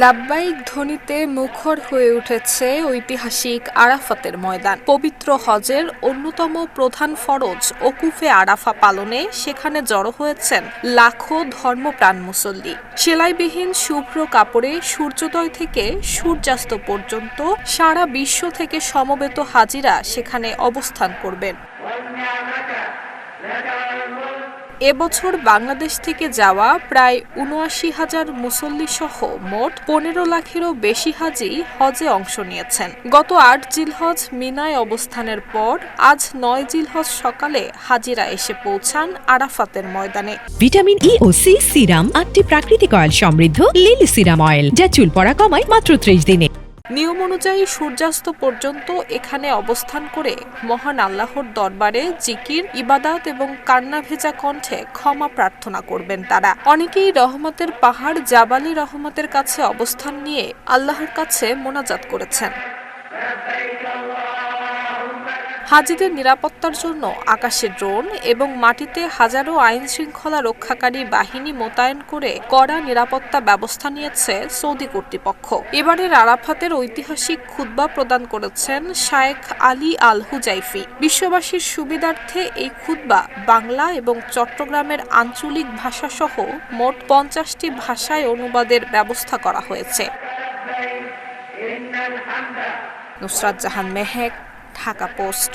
লাব্বাইক ধ্বনিতে মুখর হয়ে উঠেছে ঐতিহাসিক আরাফাতের ময়দান। পবিত্র হজের অন্যতম প্রধান ফরজ ওকুফে আরাফা পালনে সেখানে জড়ো হয়েছেন লাখো ধর্মপ্রাণ মুসল্লি। সেলাইবিহীন শুভ্র কাপড়ে সূর্যোদয় থেকে সূর্যাস্ত পর্যন্ত সারা বিশ্ব থেকে সমবেত হাজিরা সেখানে অবস্থান করবেন। এবছর বাংলাদেশ থেকে যাওয়া প্রায় ৭৯,০০০ মুসল্লি সহ মোট ১৫ লাখেরও বেশি হাজি হজে অংশ নিয়েছেন। গত ৮ জিলহজ মিনায় অবস্থানের পর আজ ৯ জিলহজ সকালে হাজিরা এসে পৌঁছান আরাফাতের ময়দানে। ভিটামিন ই ও সি সিরাম ৮টি প্রাকৃতিক অয়েল সমৃদ্ধ লিলি সিরাম অয়েল, যা চুল পড়া কমায় মাত্র ৩০ দিনে। নিয়ম অনুযায়ী সূর্যাস্ত পর্যন্ত এখানে অবস্থান করে মহান আল্লাহর দরবারে জিকির, ইবাদত এবং কান্না ভেজা কণ্ঠে ক্ষমা প্রার্থনা করবেন তারা। অনেকেই রহমতের পাহাড় জাবালি রহমতের কাছে অবস্থান নিয়ে আল্লাহর কাছে মোনাজাত করেছেন। হাজিদের নিরাপত্তার জন্য আকাশে ড্রোন এবং মাটিতে হাজারো আইন শৃঙ্খলা রক্ষাকারী বাহিনী মোতায়েন করে কড়া নিরাপত্তা ব্যবস্থা নিয়েছে সৌদি কর্তৃপক্ষ। এবারের আরাফাতের ঐতিহাসিক খুতবা প্রদান করেছেন শায়েখ আলী আল হুজাইফি। বিশ্ববাসীর সুবিধার্থে এই খুতবা বাংলা এবং চট্টগ্রামের আঞ্চলিক ভাষাসহ মোট ৫০টি ভাষায় অনুবাদের ব্যবস্থা করা হয়েছে। নুসরাত জাহান মেহেক, ঢাকা পোস্ট।